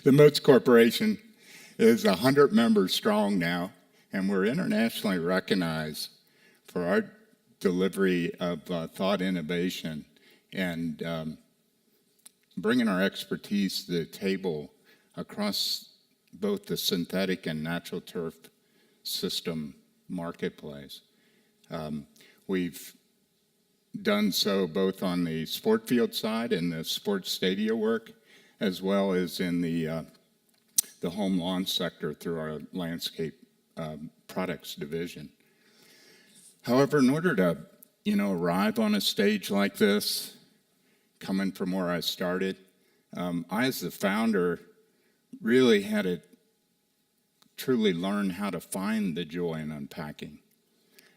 The Motz Corporation is 100 members strong now, and we're internationally recognized for our delivery of thought innovation and bringing our expertise to the table across both the synthetic and natural turf system marketplace. We've done so both on the sport field side and the sports stadia work, as well as in the home lawn sector through our landscape products division. However, in order to, arrive on a stage like this, coming from where I started, I, as the founder, really had to truly learn how to find the joy in unpacking.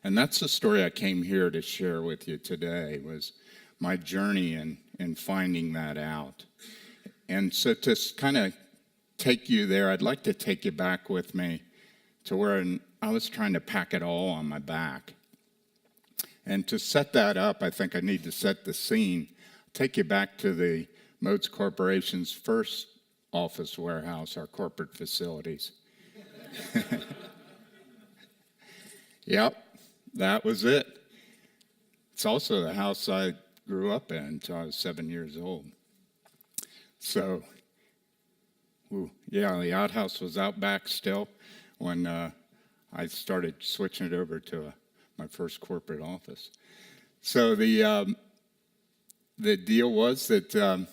And that's the story I came here to share with you today, was my journey in finding that out. And so to kind of take you there, I'd like to take you back with me to where I was trying to pack it all on my back. And to set that up, I think I need to set the scene, take you back to the Motz Corporation's first office warehouse, our corporate facilities. Yep. That was it. It's also the house I grew up in until I was 7 years old. So, the outhouse was out back still when I started switching it over to my first corporate office. So the deal was that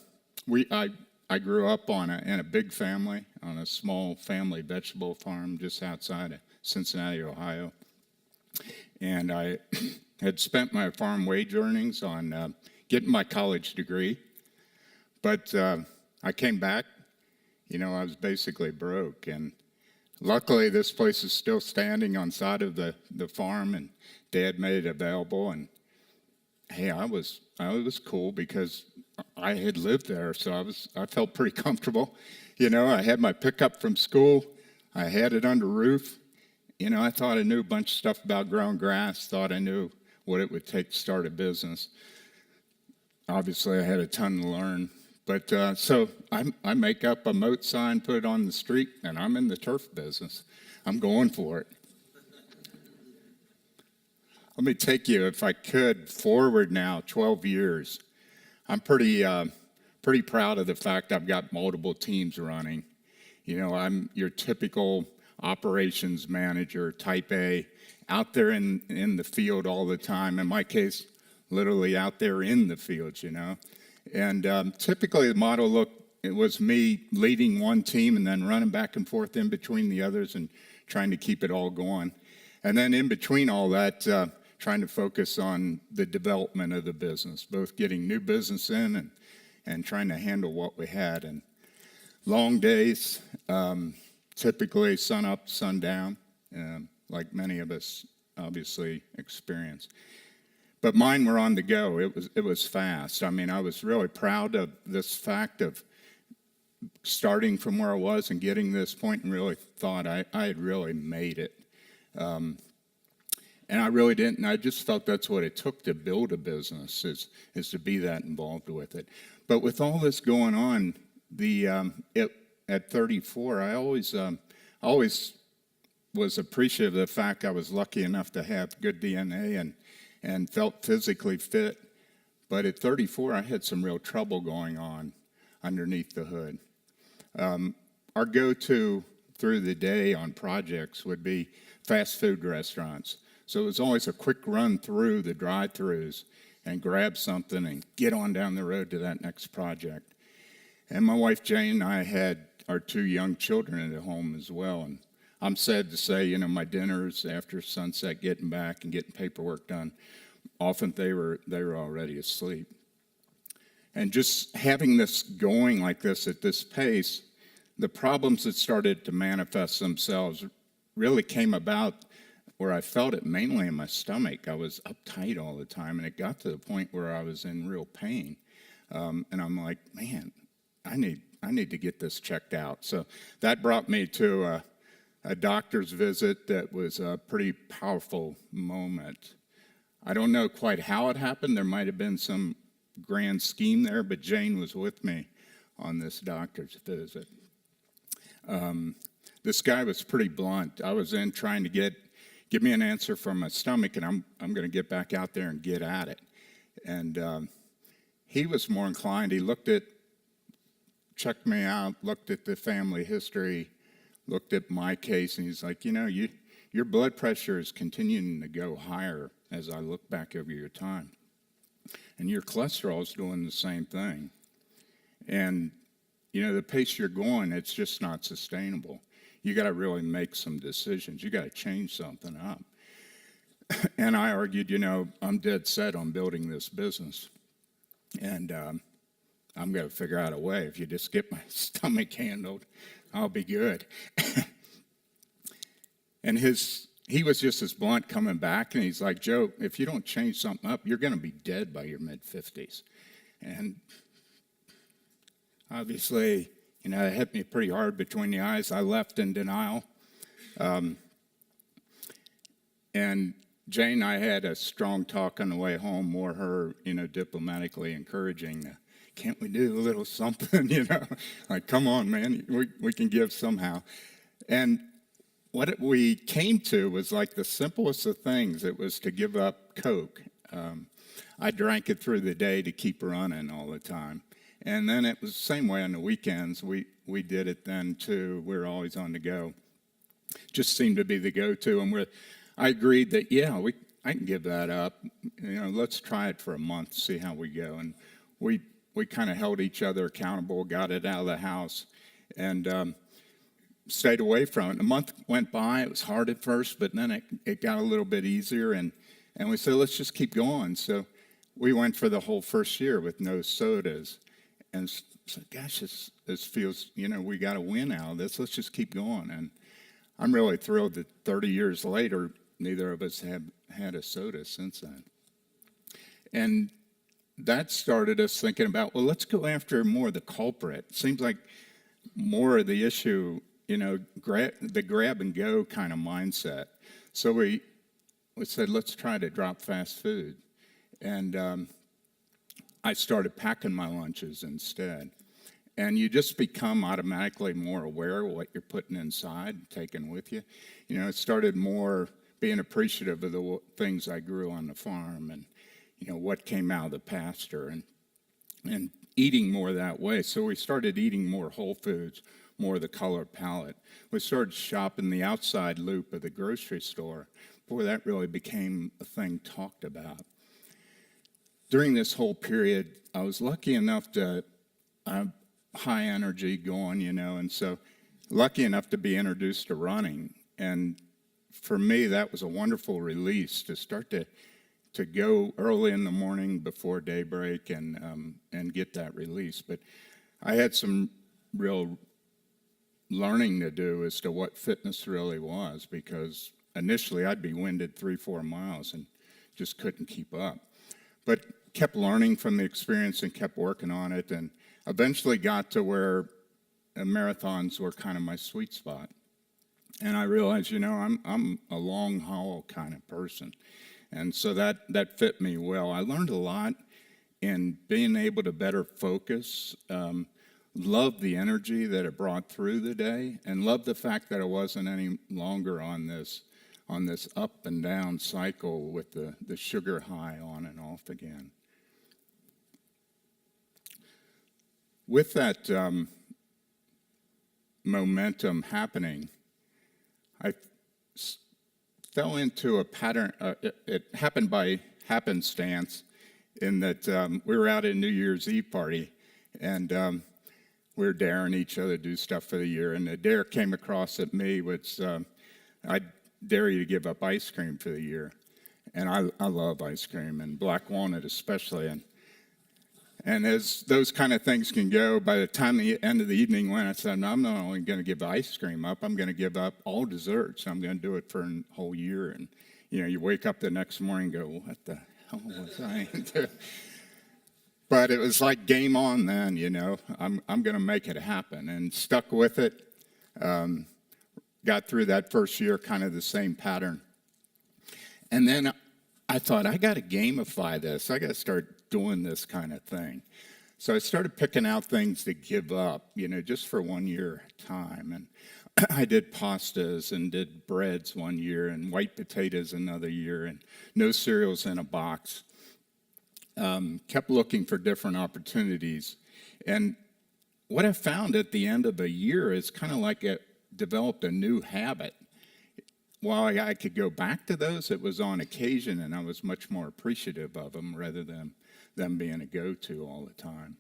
I grew up in a big family on a small family vegetable farm just outside of Cincinnati, Ohio. And I had spent my farm wage earnings on getting my college degree. But I came back, I was basically broke. And luckily, this place is still standing on side of the farm, and Dad made it available. And hey, I was cool because I had lived there, so I felt pretty comfortable. I had my pickup from school. I had it under roof. I thought I knew a bunch of stuff about growing grass, thought I knew what it would take to start a business. Obviously, I had a ton to learn. But so I make up a Motz sign, put it on the street, and I'm in the turf business. I'm going for it. Let me take you, if I could, forward now 12 years. I'm pretty proud of the fact I've got multiple teams running. I'm your typical operations manager, type A, out there in the field all the time. In my case, literally out there in the fields, And typically the model it was me leading one team and then running back and forth in between the others and trying to keep it all going. And then in between all that, trying to focus on the development of the business, both getting new business in and trying to handle what we had. And long days, typically sun up, sun down, like many of us obviously experience. But mine were on the go. It was fast. I mean, I was really proud of this fact of starting from where I was and getting to this point, and really thought I had really made it. And I really didn't. And I just felt that's what it took to build a business, is to be that involved with it. But with all this going on, at 34, I always was appreciative of the fact I was lucky enough to have good DNA and felt physically fit. But at 34, I had some real trouble going on underneath the hood. Our go-to through the day on projects would be fast food restaurants. So it was always a quick run through the drive-thrus and grab something and get on down the road to that next project. And my wife Jane and I had our 2 young children at home as well. And I'm sad to say, my dinners after sunset, getting back and getting paperwork done, often they were already asleep. And just having this going like this at this pace, the problems that started to manifest themselves really came about where I felt it mainly in my stomach. I was uptight all the time, and it got to the point where I was in real pain. And I'm like, man, I need to get this checked out. So that brought me to a doctor's visit that was a pretty powerful moment. I don't know quite how it happened. There might have been some grand scheme there, but Jane was with me on this doctor's visit. This guy was pretty blunt. I was in trying to give me an answer from my stomach, and I'm going to get back out there and get at it. And he was more inclined. He checked me out, looked at the family history, looked at my case, and he's like, your blood pressure is continuing to go higher as I look back over your time. And your cholesterol is doing the same thing. And, the pace you're going, it's just not sustainable. You got to really make some decisions. You got to change something up. And I argued, I'm dead set on building this business. And I'm going to figure out a way. If you just get my stomach handled, I'll be good. And he was just as blunt coming back, and he's like, Joe, if you don't change something up, you're going to be dead by your mid-50s. And obviously, it hit me pretty hard between the eyes. I left in denial. And Jane and I had a strong talk on the way home, more her, diplomatically encouraging, can't we do a little something, Like, come on, man, we can give somehow. And what we came to was like the simplest of things. It was to give up Coke. I drank it through the day to keep running all the time. And then it was the same way on the weekends. We did it then, too. We were always on the go. Just seemed to be the go-to. And I agreed that, I can give that up. Let's try it for a month, see how we go. And we kind of held each other accountable, got it out of the house, and stayed away from it. A month went by. It was hard at first, but then it got a little bit easier. And we said, let's just keep going. So we went for the whole first year with no sodas. And said, gosh, this feels, we got a win out of this. Let's just keep going. And I'm really thrilled that 30 years later, neither of us have had a soda since then. And that started us thinking about, well, let's go after more of the culprit. Seems like more of the issue, the grab and go kind of mindset. So we said, let's try to drop fast food. And I started packing my lunches instead. And you just become automatically more aware of what you're putting inside and taking with you. It started more being appreciative of the things I grew on the farm and, what came out of the pasture and eating more that way. So we started eating more whole foods, more of the color palette. We started shopping the outside loop of the grocery store. Boy, that really became a thing talked about. During this whole period, I was lucky enough to have high energy going, and so lucky enough to be introduced to running. And for me, that was a wonderful release to start to go early in the morning before daybreak and get that release. But I had some real learning to do as to what fitness really was, because initially I'd be winded 3-4 miles and just couldn't keep up. But kept learning from the experience and kept working on it, and eventually got to where marathons were kind of my sweet spot. And I realized, I'm a long haul kind of person. And so that fit me well. I learned a lot in being able to better focus, love the energy that it brought through the day, and love the fact that I wasn't any longer on this up and down cycle with the sugar high on and off again. With that momentum happening, I fell into a pattern. It happened by happenstance in that we were out at a New Year's Eve party, and we were daring each other to do stuff for the year. And the dare came across at me, which I dare you to give up ice cream for the year. And I love ice cream, and black walnut especially. And as those kind of things can go, by the time the end of the evening went, I said, no, I'm not only going to give ice cream up, I'm going to give up all desserts. I'm going to do it for a whole year. And, you wake up the next morning and go, what the hell was I into? But it was like game on then, I'm going to make it happen. And stuck with it. Got through that first year, kind of the same pattern. And then I thought, I got to gamify this. I got to start doing this kind of thing. So I started picking out things to give up, just for 1 year at a time. And I did pastas and did breads 1 year and white potatoes another year and no cereals in a box. Kept looking for different opportunities. And what I found at the end of a year is kind of like it developed a new habit. While I could go back to those, it was on occasion, and I was much more appreciative of them rather than them being a go-to all the time.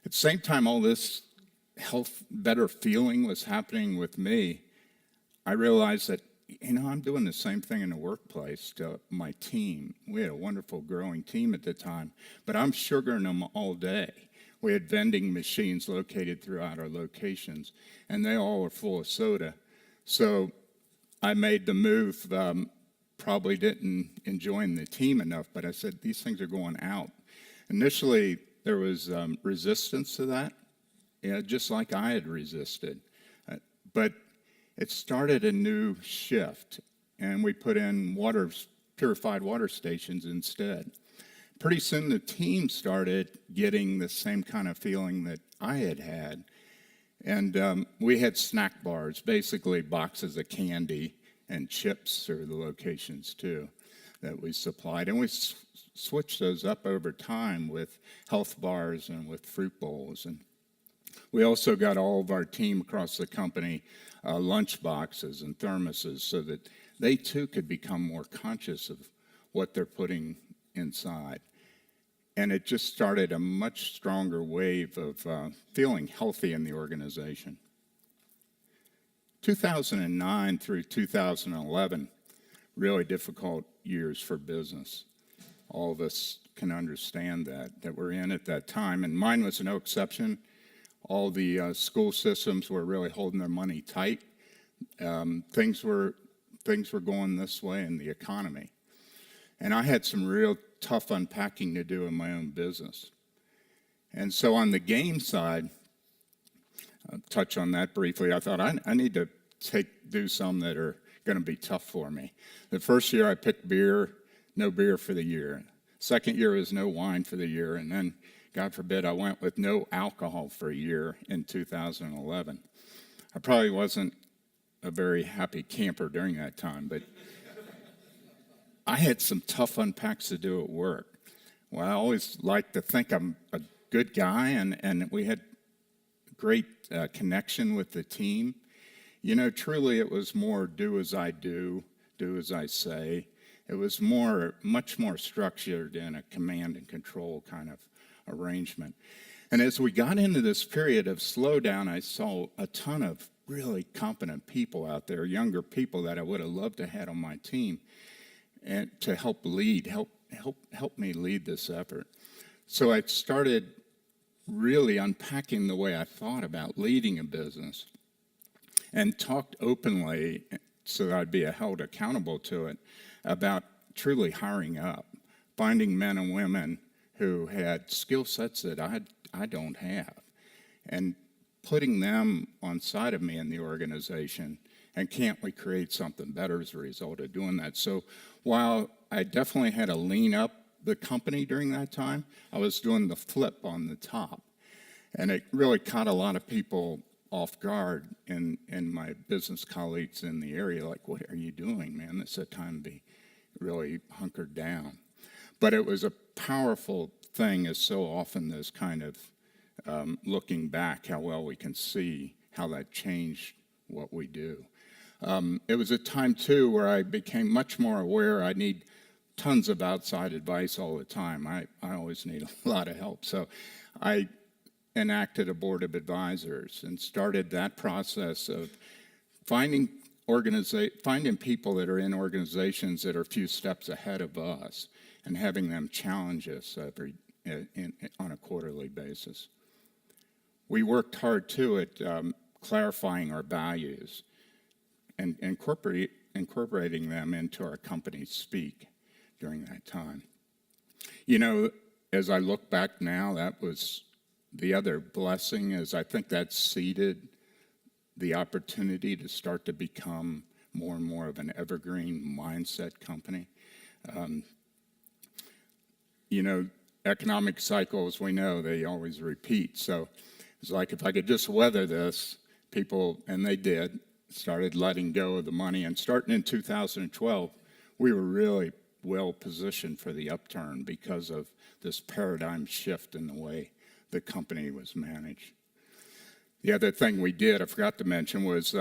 At the same time, all this better feeling was happening with me. I realized that, I'm doing the same thing in the workplace to my team. We had a wonderful growing team at the time, but I'm sugaring them all day. We had vending machines located throughout our locations, and they all were full of soda. So I made the move, probably didn't enjoy the team enough, but I said, these things are going out. Initially, there was resistance to that, just like I had resisted. But it started a new shift, and we put in purified water stations instead. Pretty soon, the team started getting the same kind of feeling that I had had. And we had snack bars, basically boxes of candy and chips through the locations too that we supplied. And we switched those up over time with health bars and with fruit bowls. And we also got all of our team across the company lunch boxes and thermoses so that they too could become more conscious of what they're putting inside. And it just started a much stronger wave of feeling healthy in the organization. 2009 through 2011, really difficult years for business. All of us can understand that we're in at that time, and mine was no exception. All the school systems were really holding their money tight. Things were going this way in the economy. And I had some real tough unpacking to do in my own business. And so on the game side, I'll touch on that briefly. I thought I need to do some that are going to be tough for me. The first year I picked beer, no beer for the year. Second year was no wine for the year. And then, God forbid, I went with no alcohol for a year in 2011. I probably wasn't a very happy camper during that time, but I had some tough unpacks to do at work. Well, I always like to think I'm a good guy, and we had great connection with the team. Truly it was more do as I do as I say. It was much more structured in a command and control kind of arrangement. And as we got into this period of slowdown, I saw a ton of really competent people out there, younger people that I would have loved to have on my team, and to help me lead this effort. So I started really unpacking the way I thought about leading a business and talked openly, so that I'd be held accountable to it, about truly hiring up, finding men and women who had skill sets that I don't have, and putting them on side of me in the organization. And can't we create something better as a result of doing that? So while I definitely had to lean up the company during that time, I was doing the flip on the top. And it really caught a lot of people off guard, and my business colleagues in the area, like, what are you doing, man? It's a time to be really hunkered down. But it was a powerful thing, as so often this kind of looking back, how well we can see how that changed what we do. It was a time, too, where I became much more aware I need tons of outside advice all the time. I always need a lot of help. So I enacted a board of advisors and started that process of finding people that are in organizations that are a few steps ahead of us and having them challenge us on a quarterly basis. We worked hard, too, at clarifying our values and incorporating them into our company speak during that time. As I look back now, that was the other blessing, is I think that seeded the opportunity to start to become more and more of an evergreen mindset company. economic cycles, we know they always repeat. So it's like, if I could just weather this, people, and they did, started letting go of the money. And starting in 2012, we were really well positioned for the upturn because of this paradigm shift in the way the company was managed. The other thing we did, I forgot to mention, was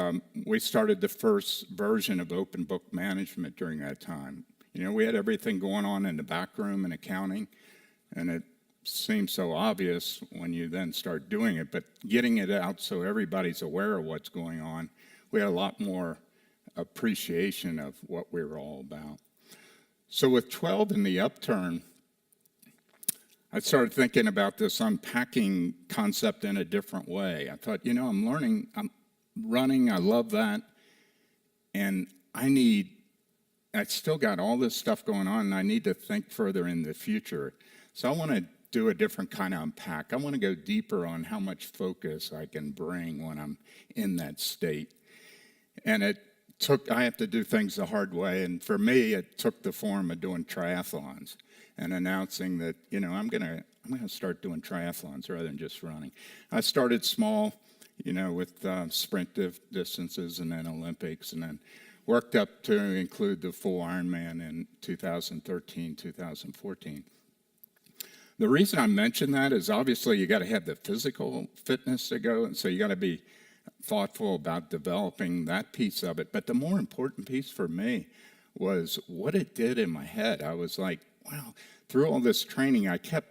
we started the first version of open book management during that time. You know, we had everything going on in the back room in accounting, and it seems so obvious when you then start doing it, but getting it out so everybody's aware of what's going on, we had a lot more appreciation of what we were all about. So with 12 in the upturn, I started thinking about this unpacking concept in a different way. I thought, you know, I'm learning, I'm running, I love that, and I still got all this stuff going on, and I need to think further in the future. So I want to do a different kind of unpack. I want to go deeper on how much focus I can bring when I'm in that state. And I have to do things the hard way, and for me, it took the form of doing triathlons and announcing that, you know, I'm gonna start doing triathlons rather than just running. I started small, you know, with sprint distances and then Olympics, and then worked up to include the full Ironman in 2013, 2014. The reason I mention that is obviously you got to have the physical fitness to go, and so you got to be thoughtful about developing that piece of it. But the more important piece for me was what it did in my head. I was like, wow, through all this training, I kept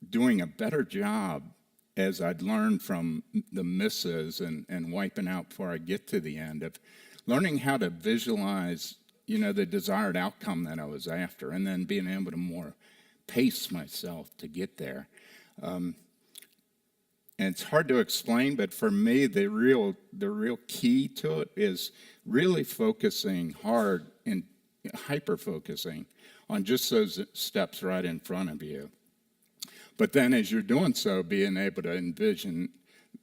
doing a better job as I'd learned from the misses and wiping out before I get to the end of learning how to visualize, you know, the desired outcome that I was after, and then being able to more pace myself to get there. And it's hard to explain, but for me, the real key to it is really focusing hard and hyper-focusing on just those steps right in front of you. But then as you're doing so, being able to envision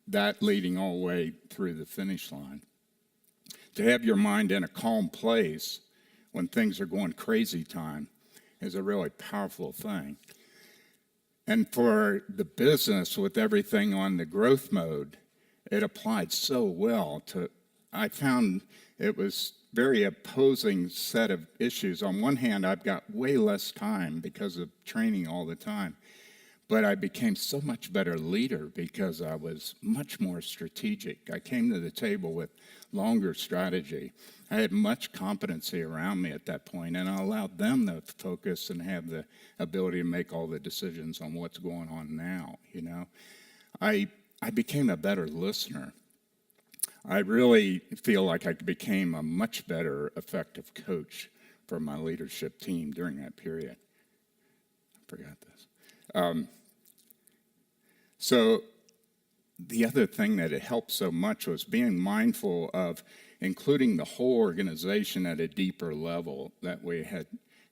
that leading all the way through the finish line. To have your mind in a calm place when things are going crazy time is a really powerful thing. And for the business, with everything on the growth mode, it applied so well to, I found it was very opposing set of issues. On one hand, I've got way less time because of training all the time, but I became so much better leader because I was much more strategic. I came to the table with longer strategy. I had much competency around me at that point, and I allowed them to focus and have the ability to make all the decisions on what's going on now, you know. I became a better listener. I really feel like I became a much better effective coach for my leadership team during that period. I forgot this. So the other thing that it helped so much was being mindful of including the whole organization at a deeper level that we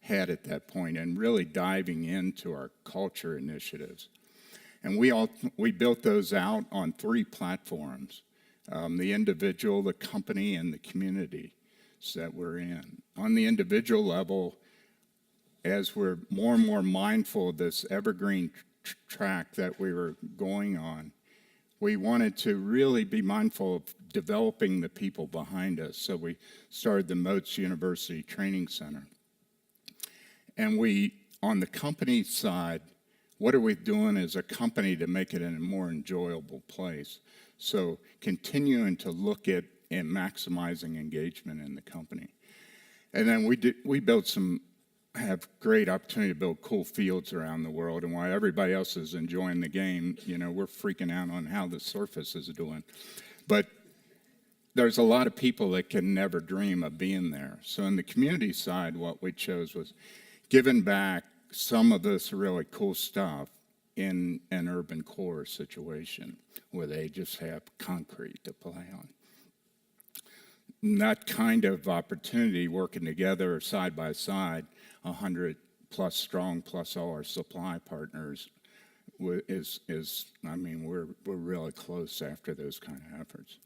had at that point, and really diving into our culture initiatives. And we built those out on 3 platforms: the individual, the company, and the community that we're in. On the individual level, as we're more and more mindful of this evergreen track that we were going on, we wanted to really be mindful of developing the people behind us. So we started the Motz University Training Center. And on the company side, what are we doing as a company to make it a more enjoyable place? So continuing to look at and maximizing engagement in the company. And then we have great opportunity to build cool fields around the world, and while everybody else is enjoying the game, you know, we're freaking out on how the surface is doing. But there's a lot of people that can never dream of being there. So in the community side, what we chose was giving back some of this really cool stuff in an urban core situation where they just have concrete to play on. And that kind of opportunity, working together side by side, 100 plus strong, plus all our supply partners, we're really close after those kind of efforts.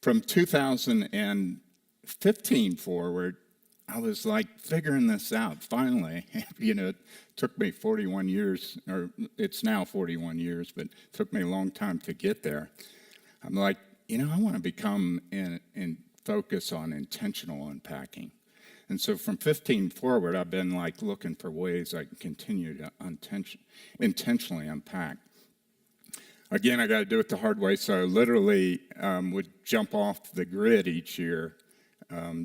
From 2015 forward, I was like figuring this out finally. It took me 41 years, or it's now 41 years, but it took me a long time to get there. I'm like, I want to become and focus on intentional unpacking. And so from 15 forward, I've been like looking for ways I can continue to intentionally unpack. Again, I got to do it the hard way, so I literally would jump off the grid each year,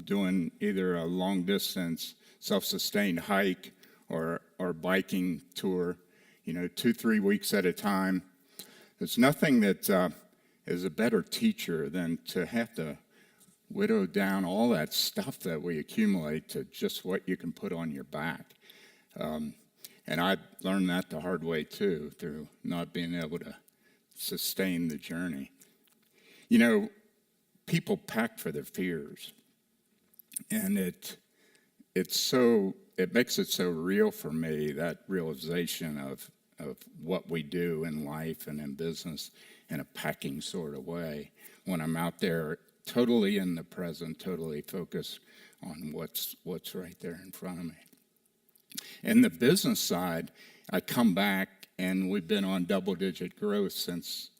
doing either a long-distance, self-sustained hike or biking tour, 2-3 weeks at a time. There's nothing that is a better teacher than to have to whittle down all that stuff that we accumulate to just what you can put on your back. And I learned that the hard way, too, through not being able to sustain the journey. People pack for their fears. And it makes it so real for me, that realization of what we do in life and in business in a packing sort of way, when I'm out there totally in the present, totally focused on what's right there in front of me. In the business side, I come back, and we've been on double-digit growth since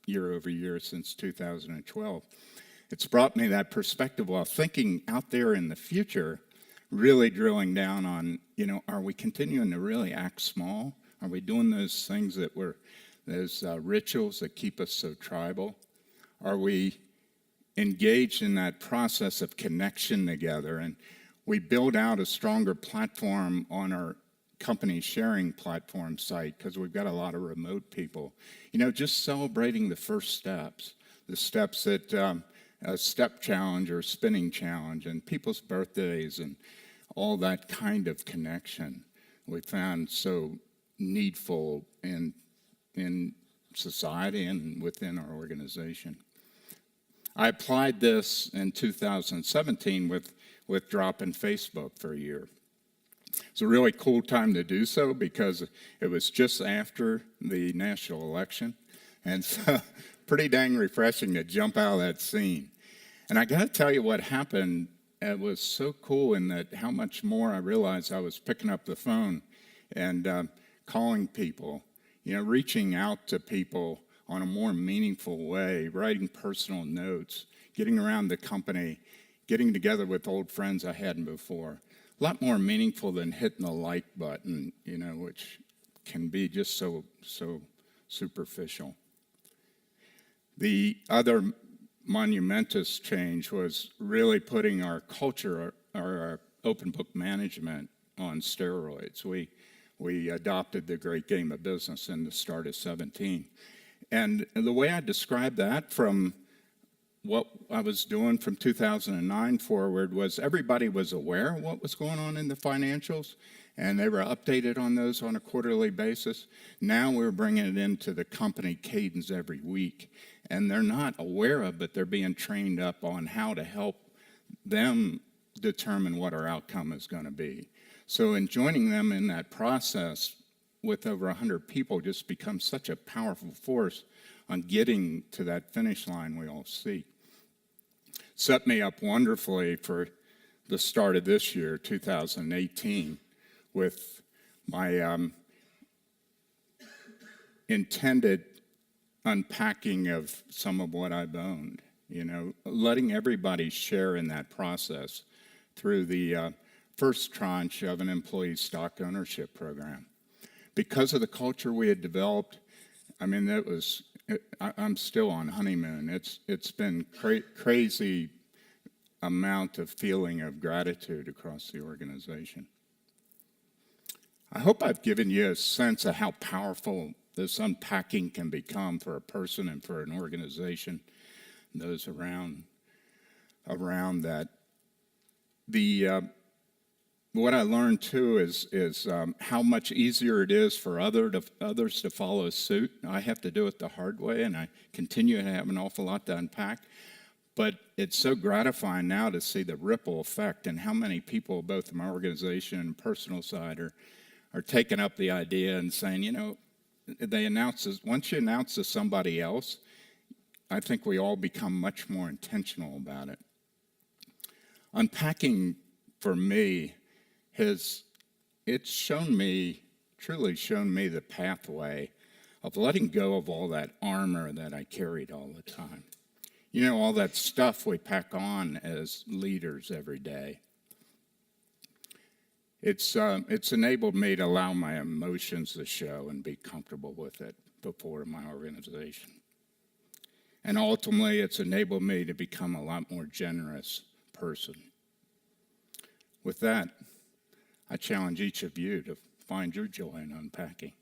year over year since 2012. It's brought me that perspective while thinking out there in the future, really drilling down on, are we continuing to really act small? Are we doing those things those rituals that keep us so tribal? Are we engaged in that process of connection together? And we build out a stronger platform on our company sharing platform site because we've got a lot of remote people. Just celebrating the first steps, the steps that a step challenge or spinning challenge and people's birthdays and all that kind of connection we found so needful in society and within our organization. I applied this in 2017 with dropping Facebook for a year. It's a really cool time to do so because it was just after the national election, and so pretty dang refreshing to jump out of that scene. And I got to tell you what happened. It was so cool in that how much more I realized I was picking up the phone and calling people, reaching out to people on a more meaningful way, writing personal notes, getting around the company, getting together with old friends I hadn't before. A lot more meaningful than hitting the like button, which can be just so superficial. The other monumentous change was really putting our culture, our open book management, on steroids. We adopted the great game of business in the start of 17. And the way I describe that from what I was doing from 2009 forward was everybody was aware of what was going on in the financials, and they were updated on those on a quarterly basis. Now we're bringing it into the company cadence every week, and they're not aware of, but they're being trained up on how to help them determine what our outcome is going to be. So in joining them in that process with over 100 people just becomes such a powerful force on getting to that finish line we all seek. Set me up wonderfully for the start of this year, 2018, with my intended unpacking of some of what I've owned, letting everybody share in that process through the first tranche of an employee stock ownership program. Because of the culture we had developed, I'm still on honeymoon. It's been crazy amount of feeling of gratitude across the organization. I hope I've given you a sense of how powerful this unpacking can become for a person and for an organization and those around that. What I learned too is how much easier it is for others to follow suit. I have to do it the hard way, and I continue to have an awful lot to unpack. But it's so gratifying now to see the ripple effect and how many people, both in my organization and personal side, are taking up the idea and saying, they announce this. Once you announce to somebody else, I think we all become much more intentional about it. Unpacking for me, it's truly shown me the pathway of letting go of all that armor that I carried all the time. You know, all that stuff we pack on as leaders every day. It's enabled me to allow my emotions to show and be comfortable with it before my organization. And ultimately, it's enabled me to become a lot more generous person. With that, I challenge each of you to find your joy in unpacking.